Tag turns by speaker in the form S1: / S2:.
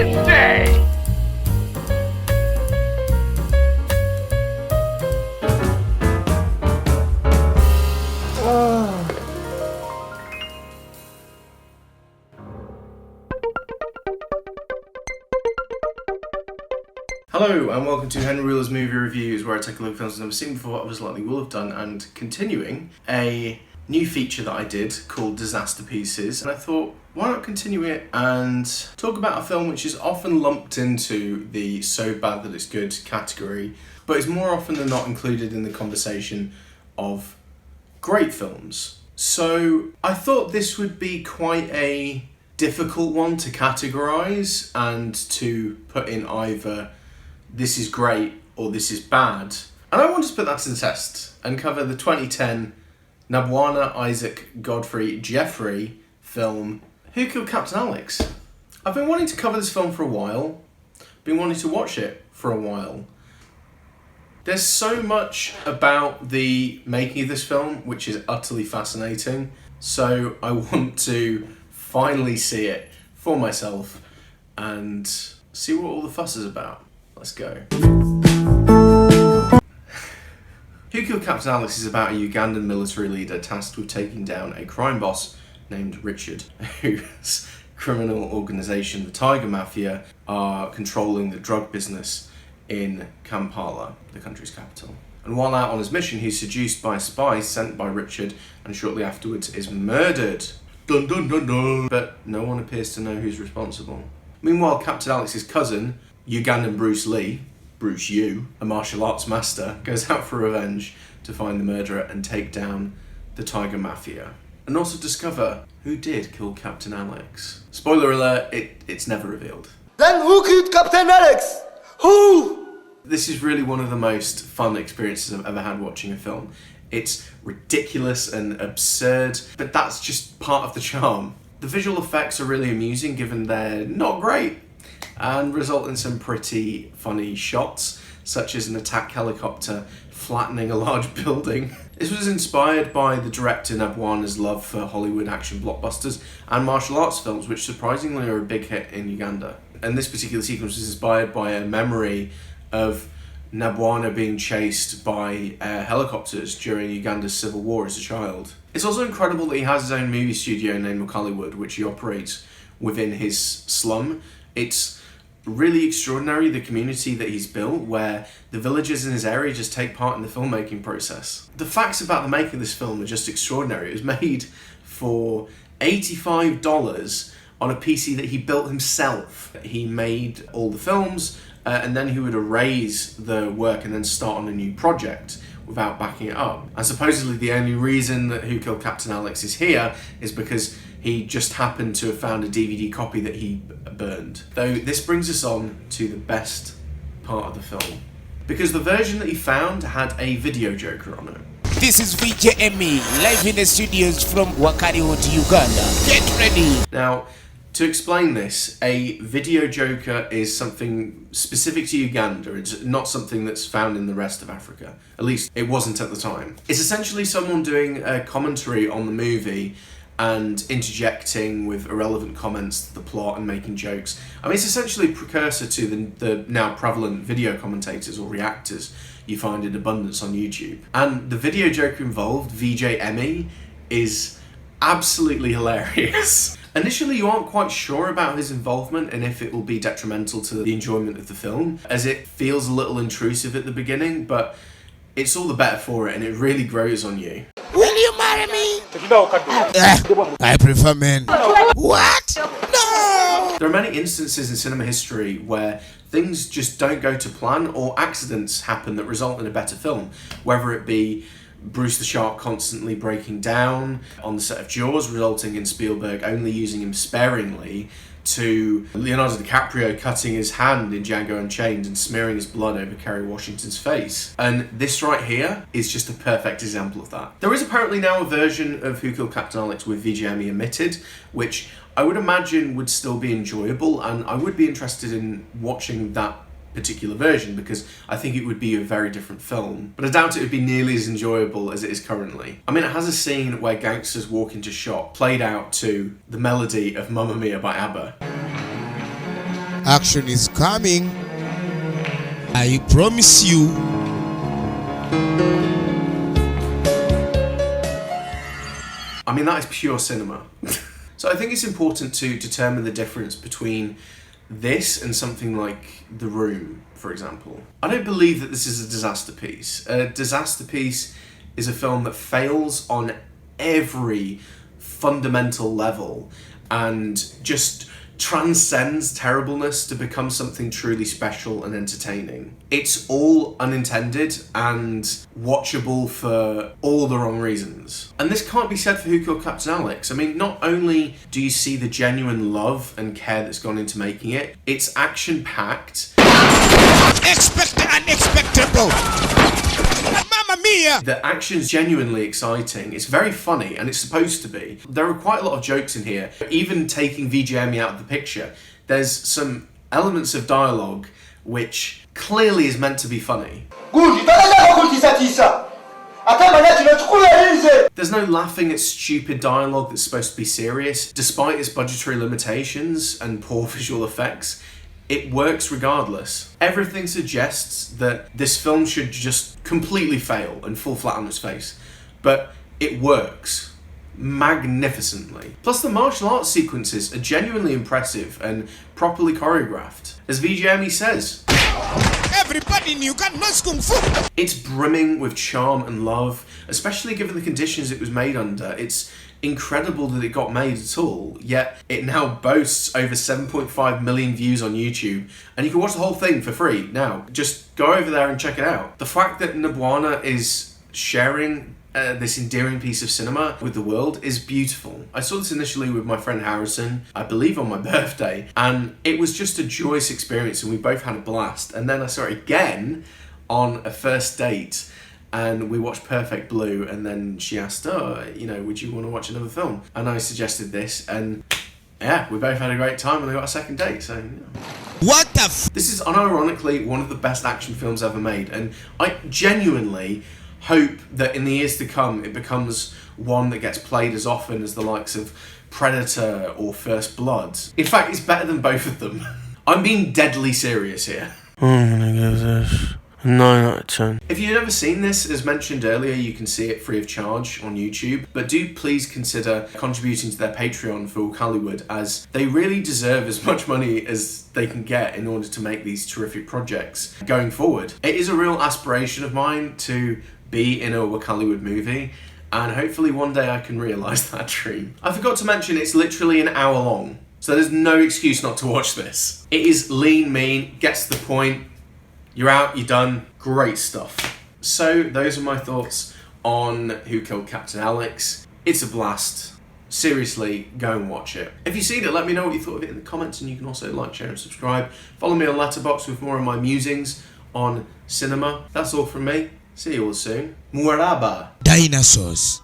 S1: this day!
S2: Hello and welcome to Henry Wheeler's Movie Reviews, where I take a look at films I've never seen before, others likely will have done, and continuing a new feature that I did called Disasterpieces. And I thought, why not continue it and talk about a film which is often lumped into the so bad that it's good category, but is more often than not included in the conversation of great films. So I thought this would be quite a difficult one to categorise and to put in either this is great or this is bad. And I wanted to put that to the test and cover the 2010 Nabwana Isaac Godfrey Jeffrey film Who Killed Captain Alex? I've been wanting to cover this film for a while, been wanting to watch it for a while. There's so much about the making of this film which is utterly fascinating, so I want to finally see it for myself and see what all the fuss is about. Let's go. Who Killed Captain Alex is about a Ugandan military leader tasked with taking down a crime boss named Richard, whose criminal organisation, the Tiger Mafia, are controlling the drug business in Kampala, the country's capital. And while out on his mission, he's seduced by a spy sent by Richard and shortly afterwards is murdered. Dun dun dun dun! But no one appears to know who's responsible. Meanwhile, Captain Alex's cousin, Ugandan Bruce Lee, Bruce Yu, a martial arts master, goes out for revenge to find the murderer and take down the Tiger Mafia. And also discover who did kill Captain Alex. Spoiler alert, it's never revealed.
S3: Then who killed Captain Alex? Who?
S2: This is really one of the most fun experiences I've ever had watching a film. It's ridiculous and absurd, but that's just part of the charm. The visual effects are really amusing given they're not great, and result in some pretty funny shots, such as an attack helicopter flattening a large building. This was inspired by the director Nabwana's love for Hollywood action blockbusters and martial arts films, which surprisingly are a big hit in Uganda. And this particular sequence was inspired by a memory of Nabwana being chased by helicopters during Uganda's civil war as a child. It's also incredible that he has his own movie studio named Hollywood, which he operates within his slum. It's really extraordinary, the community that he's built, where the villagers in his area just take part in the filmmaking process. The facts about the making of this film are just extraordinary. It was made for $85 on a PC that he built himself. He made all the films, and then he would erase the work and then start on a new project without backing it up. And supposedly the only reason that Who Killed Captain Alex is here is because he just happened to have found a DVD copy that he burned. Though this brings us on to the best part of the film, because the version that he found had a video joker on it.
S4: This is VJME, live in the studios from Wakariwood, Uganda. Get ready!
S2: Now, to explain this, a video joker is something specific to Uganda. It's not something that's found in the rest of Africa. At least it wasn't at the time. It's essentially someone doing a commentary on the movie and interjecting with irrelevant comments to the plot and making jokes. I mean, it's essentially a precursor to the now prevalent video commentators or reactors you find in abundance on YouTube. And the video joker involved, VJ Emmy, is absolutely hilarious. Initially, you aren't quite sure about his involvement and if it will be detrimental to the enjoyment of the film, as it feels a little intrusive at the beginning, but it's all the better for it and it really grows on you.
S4: Will you marry me? I prefer men. What? No!
S2: There are many instances in cinema history where things just don't go to plan or accidents happen that result in a better film, whether it be Bruce the Shark constantly breaking down on the set of Jaws, resulting in Spielberg only using him sparingly, to Leonardo DiCaprio cutting his hand in Django Unchained and smearing his blood over Kerry Washington's face. And this right here is just a perfect example of that. There is apparently now a version of Who Killed Captain Alex with VGME omitted, which I would imagine would still be enjoyable, and I would be interested in watching that particular version because I think it would be a very different film, but I doubt it would be nearly as enjoyable as it is currently. I mean, it has a scene where gangsters walk into shop played out to the melody of Mamma Mia by ABBA.
S4: Action is coming. I promise you.
S2: I mean, that is pure cinema. So I think it's important to determine the difference between this and something like The Room, for example. I don't believe that this is a disaster piece. A disaster piece is a film that fails on every fundamental level and just transcends terribleness to become something truly special and entertaining. It's all unintended and watchable for all the wrong reasons. And this can't be said for Who Killed Captain Alex. I mean, not only do you see the genuine love and care that's gone into making it, it's action-packed.
S4: Expect the unexpectable. Mamma mia!
S2: The action's genuinely exciting. It's very funny, and it's supposed to be. There are quite a lot of jokes in here. Even taking VGME out of the picture, there's some elements of dialogue which clearly is meant to be funny. There's no laughing at stupid dialogue that's supposed to be serious. Despite its budgetary limitations and poor visual effects, it works regardless. Everything suggests that this film should just completely fail and fall flat on its face. But it works magnificently. Plus the martial arts sequences are genuinely impressive and properly choreographed. As VGME says,
S4: everybody in Uganda knows Kung Fu.
S2: It's brimming with charm and love, especially given the conditions it was made under. It's incredible that it got made at all, yet it now boasts over 7.5 million views on YouTube, and you can watch the whole thing for free now. Just go over there and check it out. The fact that Nabwana is sharing this endearing piece of cinema with the world is beautiful. I saw this initially with my friend Harrison, I believe on my birthday, and it was just a joyous experience and we both had a blast. And then I saw it again on a first date, and we watched Perfect Blue, and then she asked, would you want to watch another film? And I suggested this, and yeah, we both had a great time and we got a second date, so yeah.
S4: What the f?
S2: This is unironically one of the best action films ever made, and I genuinely hope that in the years to come it becomes one that gets played as often as the likes of Predator or First Blood. In fact, it's better than both of them. I'm being deadly serious here.
S3: I'm gonna give this a 9 out of 10.
S2: If you've never seen this, as mentioned earlier, you can see it free of charge on YouTube, but do please consider contributing to their Patreon for Hollywood, as they really deserve as much money as they can get in order to make these terrific projects going forward. It is a real aspiration of mine to be in a Hollywood movie, and hopefully one day I can realise that dream. I forgot to mention it's literally an hour long, so there's no excuse not to watch this. It is lean, mean, gets to the point, you're out, you're done, great stuff. So those are my thoughts on Who Killed Captain Alex. It's a blast. Seriously, go and watch it. If you've seen it, let me know what you thought of it in the comments, and you can also like, share and subscribe. Follow me on Letterboxd with more of my musings on cinema. That's all from me. See you all soon. Muaraba.
S4: Dinosaurs.